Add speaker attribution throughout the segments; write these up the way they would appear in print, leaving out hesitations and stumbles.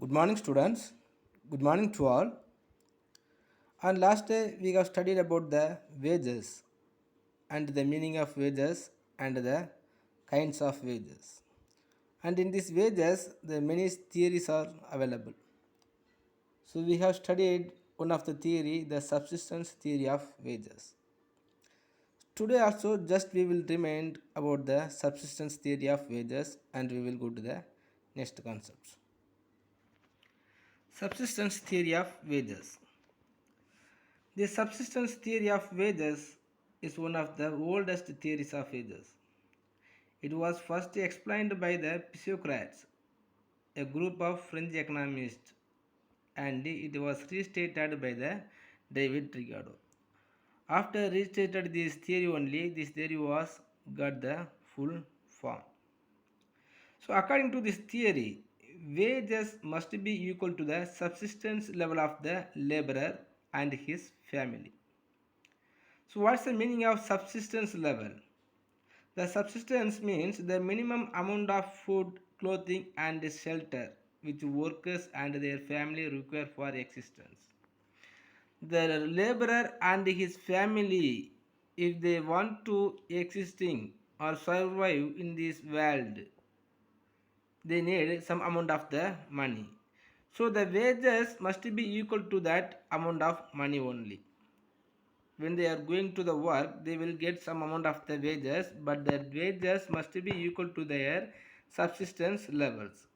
Speaker 1: Good morning, students. Good morning to all. And last day we have studied about the wages and the meaning of wages and the kinds of wages. And in these wages, the many theories are available. So we have studied one of the theory, the subsistence theory of wages. Today also just we will remind about the subsistence theory of wages and we will go to the next concepts. Subsistence theory of wages. The subsistence theory of wages is one of the oldest theories of wages. It was first explained by the Physiocrats, a group of French economists, and it was restated by the David Ricardo. After restated this theory only, this theory was got the full form. So according to this theory, wages must be equal to the subsistence level of the laborer and his family. So what's the meaning of subsistence level? The subsistence means the minimum amount of food, clothing and shelter which workers and their family require for existence. The laborer and his family, if they want to existing or survive in this world, they need some amount of the money. So the wages must be equal to that amount of money only. When they are going to the work, they will get some amount of the wages, but the wages must be equal to their subsistence levels.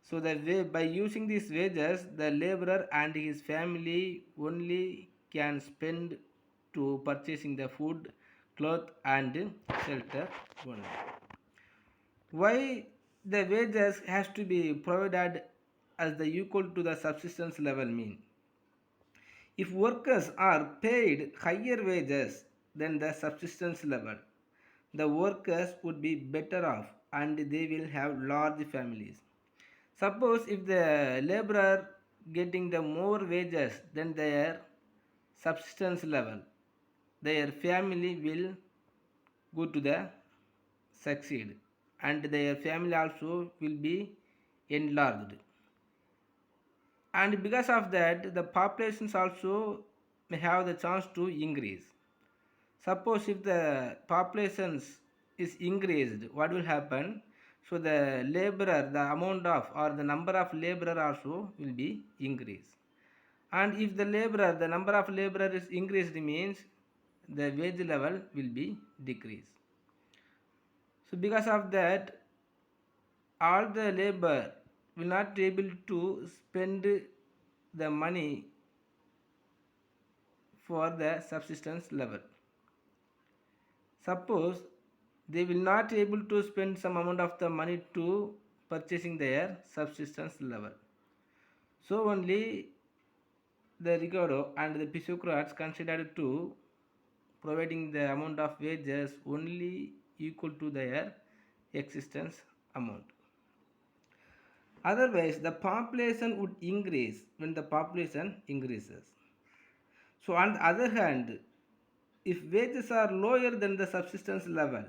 Speaker 1: So the way, by using these wages, the laborer and his family only can spend to purchasing the food, cloth and shelter only. Why the wages has to be provided as the equal to the subsistence level mean? If workers are paid higher wages than the subsistence level, the workers would be better off and they will have large families. Suppose if the laborer getting the more wages than their subsistence level, their family will go to the succeed and their family also will be enlarged. And because of that, the populations also may have the chance to increase. Suppose if the populations is increased, what will happen? So the laborer, the amount of or the number of laborer also will be increased. And if the laborer, the number of laborer is increased means the wage level will be decreased. So because of that, all the labor will not be able to spend the money for the subsistence level. Suppose they will not able to spend some amount of the money to purchasing their subsistence level. So only the Ricardo and the Physiocrats considered to providing the amount of wages only equal to their existence amount. Otherwise, the population would increase when the population increases. So on the other hand, if wages are lower than the subsistence level,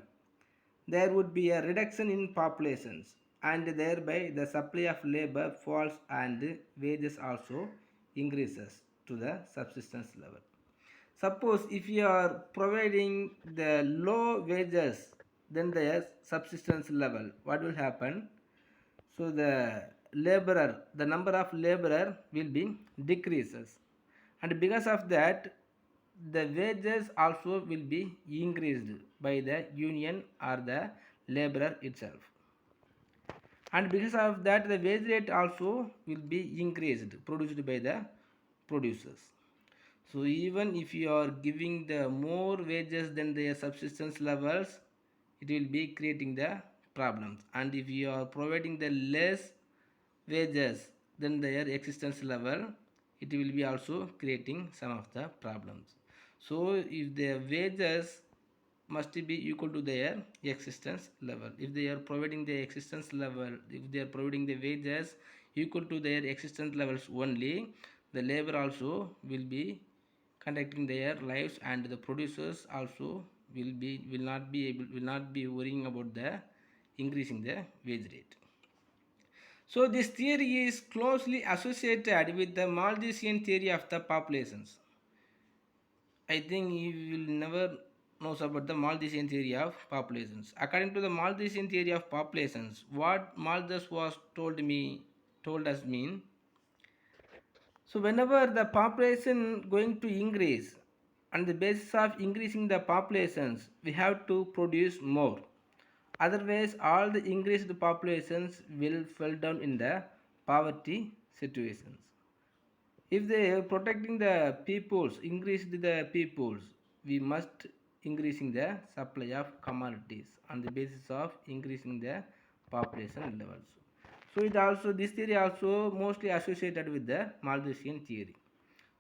Speaker 1: there would be a reduction in populations and thereby the supply of labor falls and wages also increases to the subsistence level. Suppose if you are providing the low wages than the subsistence level, what will happen? So the laborer, the number of laborer will be decreases, and because of that, the wages also will be increased by the union or the laborer itself, and because of that, the wage rate also will be increased, produced by the producers. So even if you are giving the more wages than their subsistence levels, it will be creating the problems, and if you are providing the less wages than their existence level, it will be also creating some of the problems. So if the wages must be equal to their existence level, if they are providing the existence level, if they are providing the wages equal to their existence levels only, the labor also will be conducting their lives and the producers also will not be worrying about the increasing the wage rate. So this theory is closely associated with the Malthusian theory of the populations. I think you will never knows about the Malthusian theory of populations. According to the Malthusian theory of populations, what Malthus was told us mean. So whenever the population going to increase, on the basis of increasing the populations, we have to produce more. Otherwise, all the increased populations will fall down in the poverty situations. If they are protecting the peoples, increase the peoples, we must increasing the supply of commodities on the basis of increasing the population levels. So it also, this theory also mostly associated with the Malthusian theory.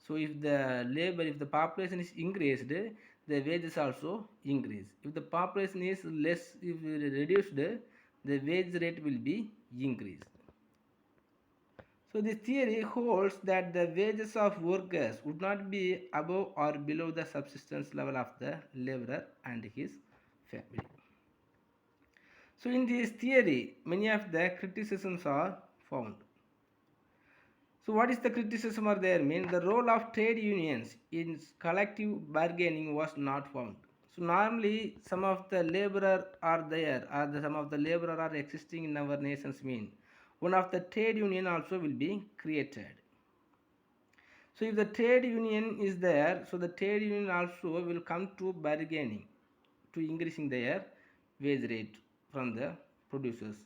Speaker 1: So if the labor, if the population is increased, the wages also increase. If the population is less, if reduced, the wage rate will be increased. So this theory holds that the wages of workers would not be above or below the subsistence level of the laborer and his family. So in this theory, many of the criticisms are found. So what is the criticism are there? Mean the role of trade unions in collective bargaining was not found. So normally some of the laborer are there, or some of the laborer are existing in our nations mean one of the trade union also will be created. So if the trade union is there, so the trade union also will come to bargaining, to increasing their wage rate from the producers.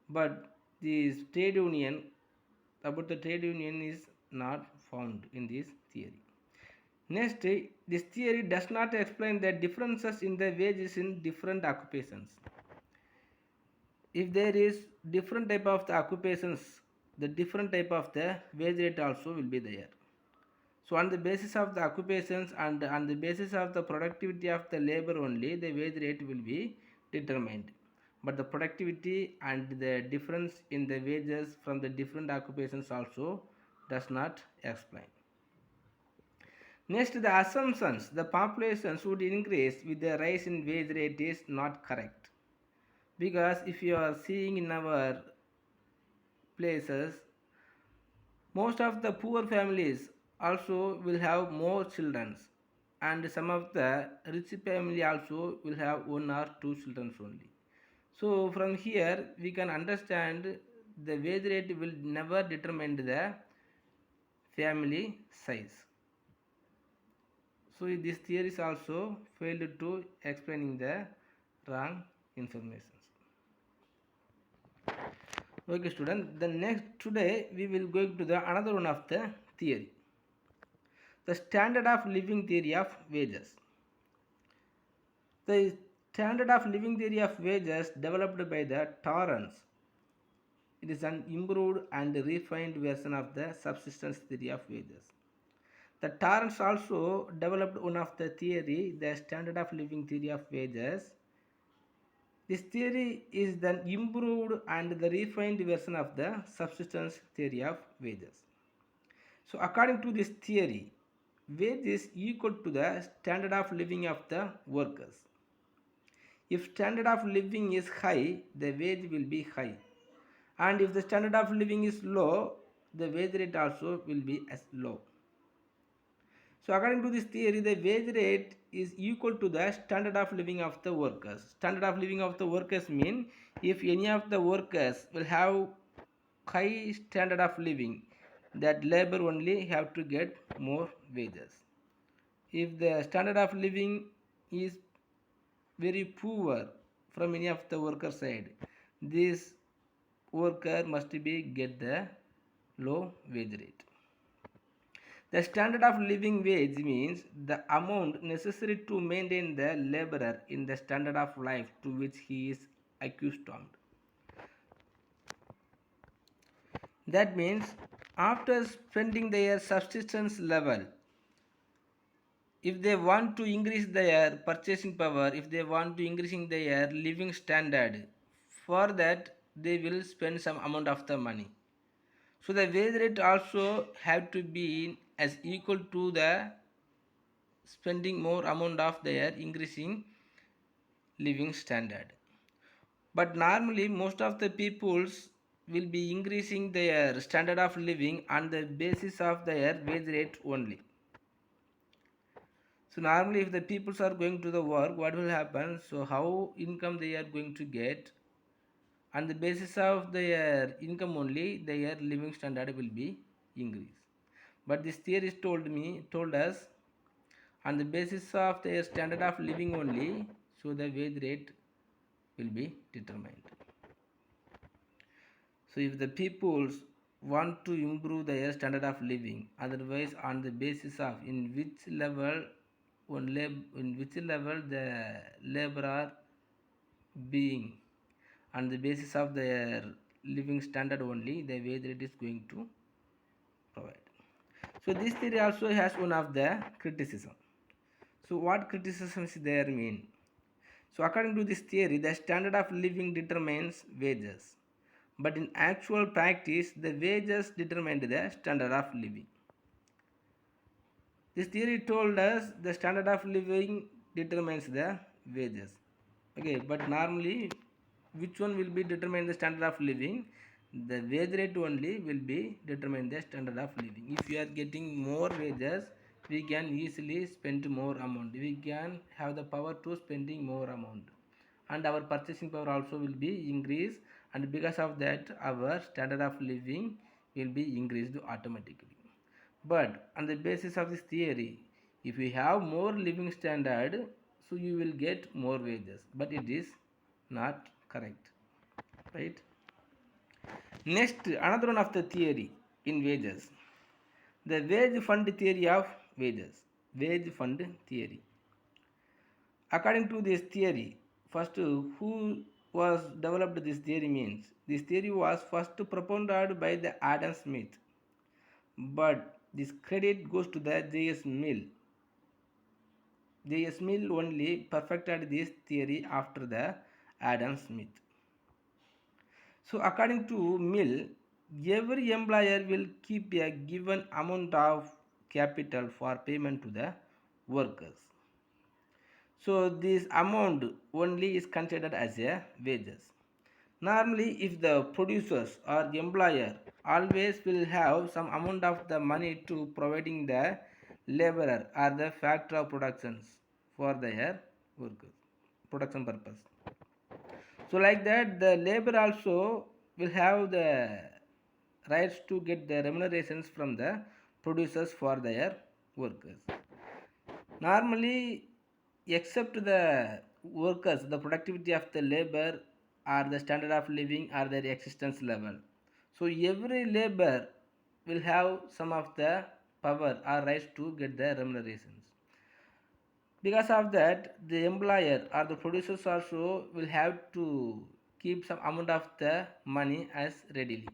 Speaker 1: But this trade union, about the trade union is not found in this theory. Next, this theory does not explain the differences in the wages in different occupations. If there is different type of the occupations, the different type of the wage rate also will be there. So on the basis of the occupations and on the basis of the productivity of the labor only, the wage rate will be determined. But the productivity and the difference in the wages from the different occupations also does not explain. Next, the assumptions the populations would increase with the rise in wage rate is not correct. Because if you are seeing in our places, most of the poor families also will have more children, and some of the rich family also will have one or two children only. So from here we can understand the wage rate will never determine the family size. So this theory is also failed to explaining the wrong information. Okay student, the next today we will go to the another one of the theory, the standard of living theory of wages. The standard of living theory of wages developed by the Torrance. It is an improved and refined version of the subsistence theory of wages. The Torrance also developed one of the theory, the standard of living theory of wages. This theory is the improved and the refined version of the subsistence theory of wages. So according to this theory, wage is equal to the standard of living of the workers. If standard of living is high, the wage will be high. And if the standard of living is low, the wage rate also will be as low. So according to this theory, the wage rate is equal to the standard of living of the workers. Standard of living of the workers mean if any of the workers will have high standard of living, that labor only have to get more wages. If the standard of living is very poor from any of the worker side, this worker must be get the low wage rate. The standard of living wage means the amount necessary to maintain the laborer in the standard of life to which he is accustomed. That means after spending their subsistence level, if they want to increase their purchasing power, if they want to increasing their living standard, for that they will spend some amount of the money. So the wage rate also have to be as equal to the spending more amount of their increasing living standard. But normally most of the peoples will be increasing their standard of living on the basis of their wage rate only. So normally if the peoples are going to the work, what will happen? So how income they are going to get? On the basis of their income only, their living standard will be increased. But this theory told us on the basis of their standard of living only, so the wage rate will be determined. So if the peoples want to improve their standard of living, otherwise on the basis of in which level the laborer being, on the basis of their living standard only, the wage rate is going to provide. So this theory also has one of the criticism. So what criticisms there mean? So according to this theory, the standard of living determines wages. But in actual practice, the wages determine the standard of living. This theory told us the standard of living determines the wages. Okay, but normally which one will be determine the standard of living? The wage rate only will be determine the standard of living. If you are getting more wages, we can easily spend more amount. We can have the power to spending more amount, and our purchasing power also will be increased, and because of that our standard of living will be increased automatically. But on the basis of this theory, if we have more living standard, so you will get more wages, but it is not correct, right? Next, another one of the theory in wages, the wage fund theory of wages. Wage fund theory. According to this theory, first who was developed this theory means this theory was first propounded by the Adam Smith, but this credit goes to the J.S. Mill. J.S. Mill only perfected this theory after the Adam Smith. So according to Mill, every employer will keep a given amount of capital for payment to the workers. So this amount only is considered as a wages. Normally if the producers or the employer always will have some amount of the money to providing the laborer or the factor of productions for their workers production purpose. So like that the labor also will have the rights to get the remunerations from the producers for their workers. Normally, except the workers, the productivity of the labor or the standard of living or their existence level. So every labor will have some of the power or rights to get the remunerations. Because of that, the employer or the producers also will have to keep some amount of the money as readily.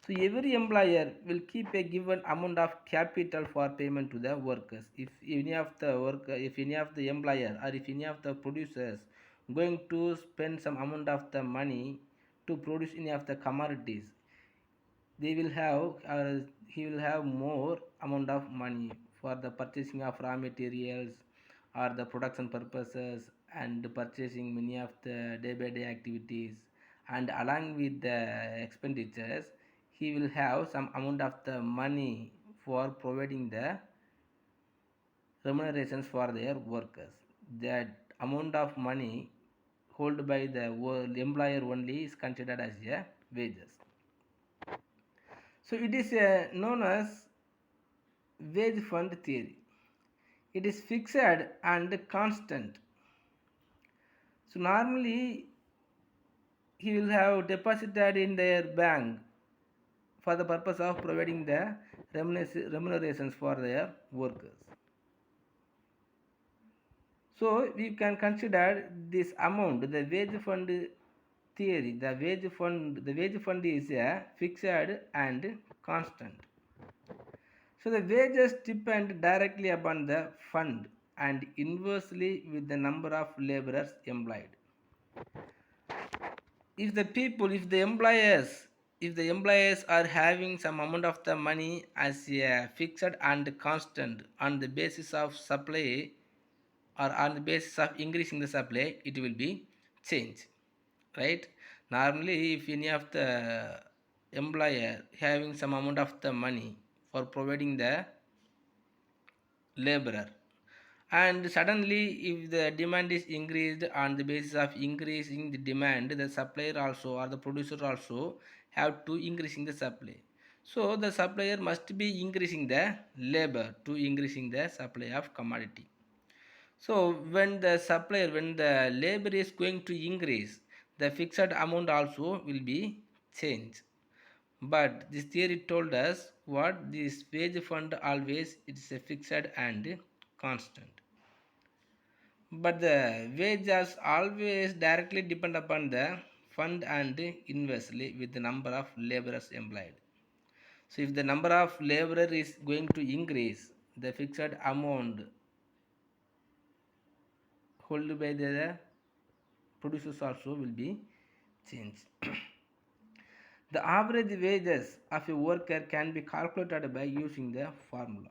Speaker 1: So every employer will keep a given amount of capital for payment to the workers. If any of the employer or if any of the producers going to spend some amount of the money to produce any of the commodities, they will have he will have more amount of money for the purchasing of raw materials or the production purposes and purchasing many of the day by day activities, and along with the expenditures he will have some amount of the money for providing the remunerations for their workers. That amount of money held by the employer only is considered as a wages. So it is known as wage fund theory. It is fixed and constant. So normally he will have deposited in their bank for the purpose of providing the remunerations for their workers. So we can consider this amount, the wage fund theory. The wage fund is fixed and constant. So the wages depend directly upon the fund and inversely with the number of laborers employed. If the employers are having some amount of the money as a fixed and constant on the basis of supply or on the basis of increasing the supply, it will be change, right? Normally, if any of the employer having some amount of the money for providing the laborer, and suddenly if the demand is increased, on the basis of increasing the demand, the supplier also or the producer also have to increasing the supply. So the supplier must be increasing the labor to increasing the supply of commodity. So when the labor is going to increase, the fixed amount also will be changed. But this theory told us what this wage fund always it is a fixed and constant. But the wages always directly depend upon the fund and inversely with the number of laborers employed. So if the number of laborers is going to increase, the fixed amount held by the producers also will be changed. The average wages of a worker can be calculated by using the formula.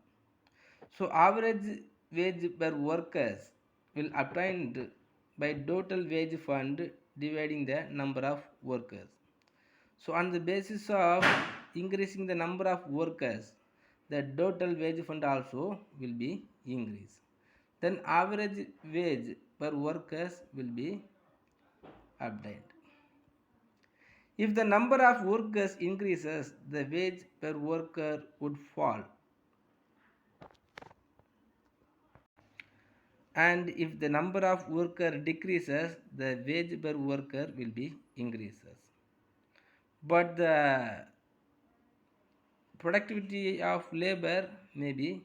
Speaker 1: So average wage per workers will obtained by total wage fund dividing the number of workers. So on the basis of increasing the number of workers, the total wage fund also will be increased. Then average wage per workers will be obtained. If the number of workers increases, the wage per worker would fall. And if the number of worker decreases, the wage per worker will be increases. But the productivity of labor may be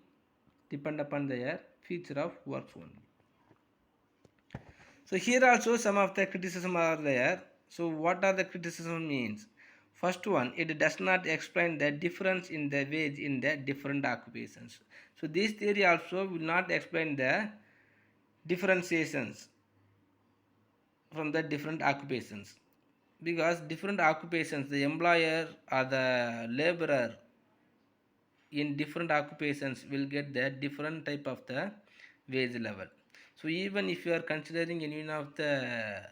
Speaker 1: depend upon their future of works only. So here also some of the criticism are there. So what are the criticism means? First one, it does not explain the difference in the wage in the different occupations. So this theory also will not explain the differentiations from the different occupations, because different occupations the employer or the laborer in different occupations will get the different type of the wage level. So even if you are considering any one of the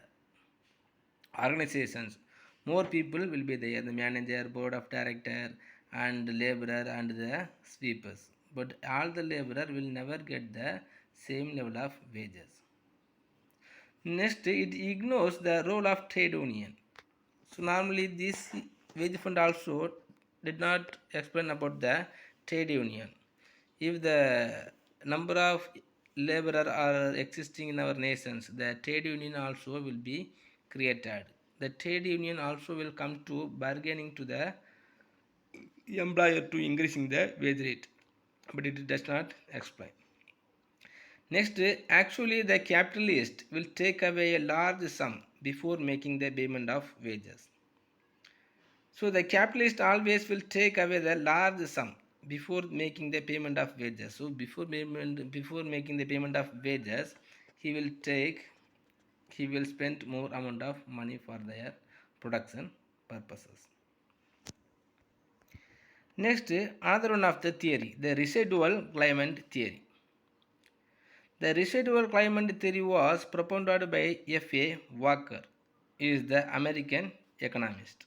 Speaker 1: organizations, more people will be there, the manager, board of director and laborer and the sweepers, but all the laborer will never get the same level of wages. Next, it ignores the role of trade union. So normally this wage fund also did not explain about the trade union. If the number of laborer are existing in our nations, the trade union also will be created. The trade union also will come to bargaining to the employer to increasing the wage rate, but it does not explain. Next, actually the capitalist will take away a large sum before making the payment of wages. So the capitalist always will take away the large sum before making the payment of wages. So before making the payment of wages, he will spend more amount of money for their production purposes. Next, another one of the theory, the residual claimant theory. The residual claimant theory was propounded by F.A. Walker, he is the American economist.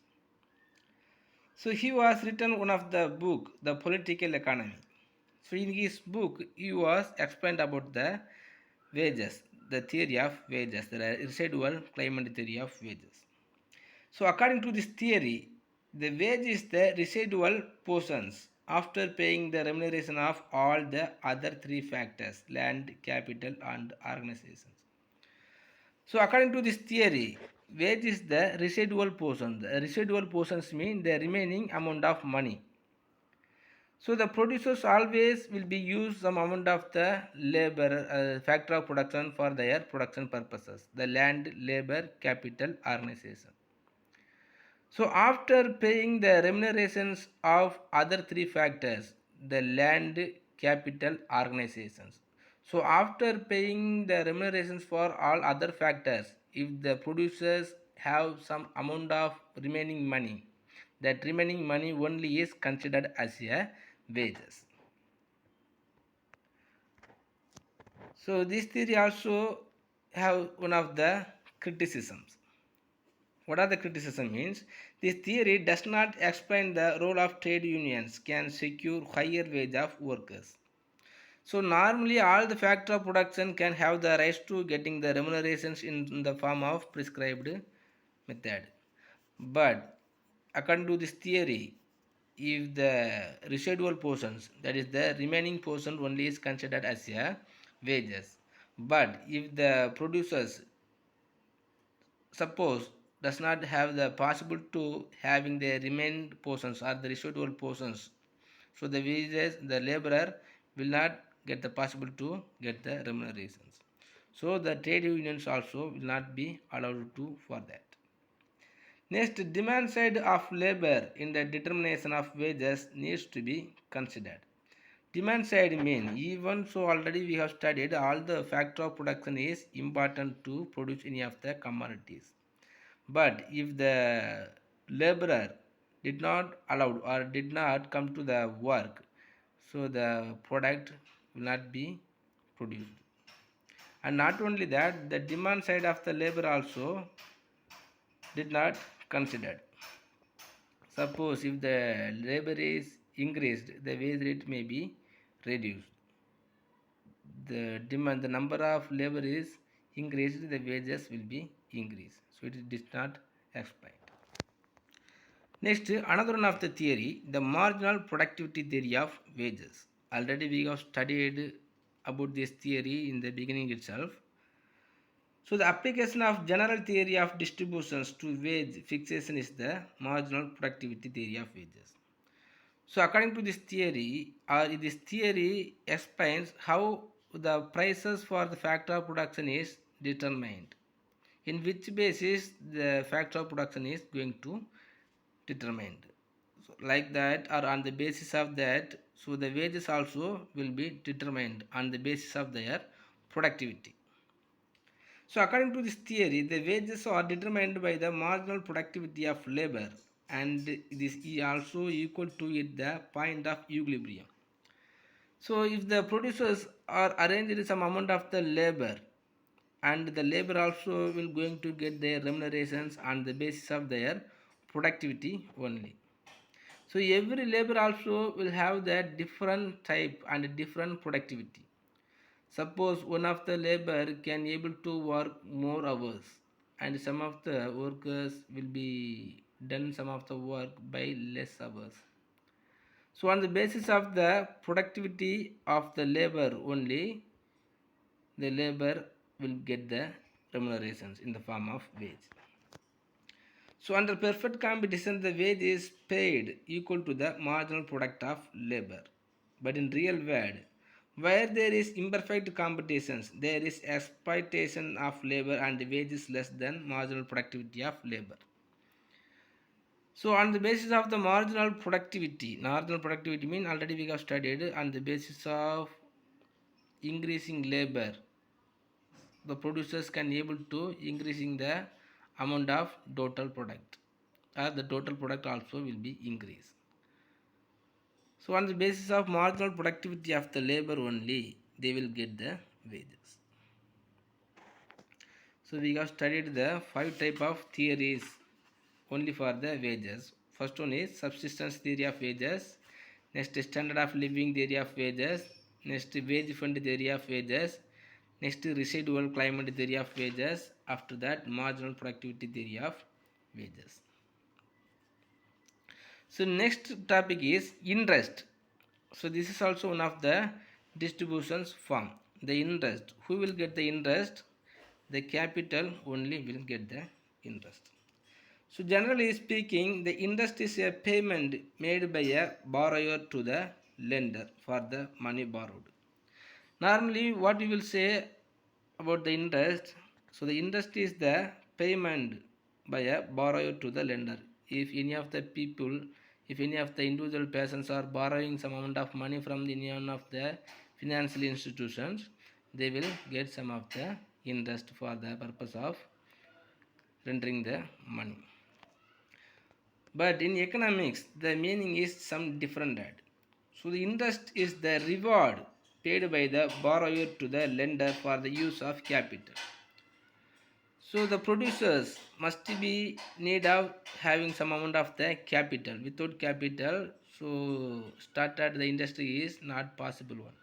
Speaker 1: So he was written one of the book, The Political Economy. So in his book, he was explained about the wages, the theory of wages, the residual claimant theory of wages. So according to this theory, the wage is the residual portions after paying the remuneration of all the other three factors, land, capital and organizations. So according to this theory, wage is the residual portion. The residual portions mean the remaining amount of money. So the producers always will be used some amount of the labor factor of production for their production purposes, the land, labor, capital, organization. So after paying the remunerations of other three factors, the land, capital, organizations. So after paying the remunerations for all other factors, if the producers have some amount of remaining money, that remaining money only is considered as a wages. So this theory also have one of the criticisms. What are the criticism means? This theory does not explain the role of trade unions can secure higher wage of workers. So normally all the factor of production can have the rights to getting the remunerations in the form of prescribed method. But according to this theory, if the residual portions, that is the remaining portion only is considered as a wages. But if the producers suppose does not have the possible to having the remained portions or the residual portions, so the wages the laborer will not get the possible to get the remunerations. So the trade unions also will not be allowed to for that. Next, demand side of labor in the determination of wages needs to be considered. Demand side mean even so already we have studied all the factor of production is important to produce any of the commodities. But if the laborer did not allow or did not come to the work, so the product will not be produced. And not only that, the demand side of the labor also did not considered. Suppose if the labor is increased, the wage rate may be reduced. The demand, the number of labor is increased, the wages will be increased. So it is not explained. Next, another one of the theory, the marginal productivity theory of wages. Already we have studied about this theory in the beginning itself. So the application of general theory of distributions to wage fixation is the marginal productivity theory of wages. So according to this theory, this theory explains how the prices for the factor of production is determined. In which basis the factor of production is going to determined. So like that or on the basis of that, so the wages also will be determined on the basis of their productivity. So according to this theory, the wages are determined by the marginal productivity of labor and this is also equal to it the point of equilibrium. So if the producers are arranged some amount of the labor and the labor also will going to get their remunerations on the basis of their productivity only. So every labor also will have that different type and different productivity. Suppose one of the labor can able to work more hours and some of the workers will be done some of the work by less hours. So on the basis of the productivity of the labor only, the labor will get the remunerations in the form of wage. So under perfect competition, the wage is paid equal to the marginal product of labor. But in real world, where there is imperfect competitions, there is exploitation of labor and the wage is less than marginal productivity of labor. So on the basis of the marginal productivity means already we have studied on the basis of increasing labor, the producers can able to increasing the amount of total product or the total product also will be increased. So on the basis of marginal productivity of the labor only they will get the wages. So we have studied the 5 type of theories only for the wages. First one is subsistence theory of wages, next standard of living theory of wages, next wage fund theory of wages, next residual climate theory of wages, after that marginal productivity theory of wages. So next topic is interest. So this is also one of the distributions form. The interest, who will get the interest? The capital only will get the interest. So generally speaking, the interest is a payment made by a borrower to the lender for the money borrowed. Normally what we will say about the interest, so the interest is the payment by a borrower to the lender. If any of the people, if any of the individual persons are borrowing some amount of money from any one of the financial institutions, they will get some of the interest for the purpose of rendering the money. But in economics, the meaning is some different. So the interest is the reward paid by the borrower to the lender for the use of capital. So the producers must be need of having some amount of the capital. Without capital, so started the industry is not possible one.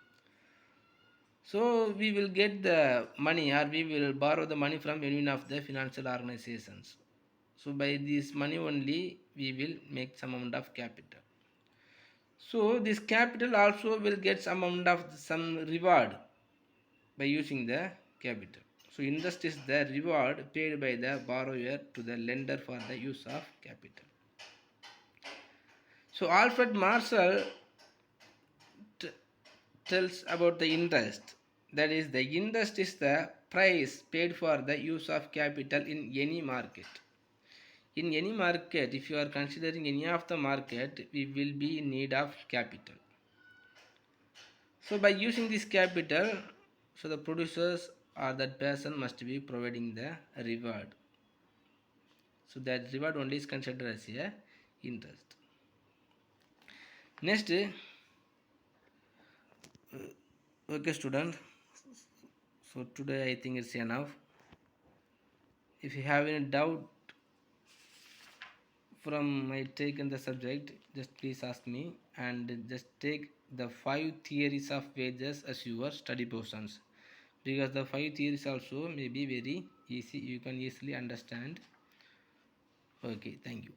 Speaker 1: So we will get the money or we will borrow the money from any of the financial organizations. So by this money only we will make some amount of capital. So this capital also will get some amount of some reward by using the capital. So interest is the reward paid by the borrower to the lender for the use of capital. So Alfred Marshall t- tells about the interest. That is, the interest is the price paid for the use of capital in any market. In any market, if you are considering any of the market, we will be in need of capital. So by using this capital, so the producers or that person must be providing the reward. So that reward only is considered as a interest. Next, okay student. So today I think it's enough. If you have any doubt from my take in the subject, just please ask me and just take the 5 theories of wages as your study portions, because the 5 theories also may be very easy, you can easily understand. Okay, thank you.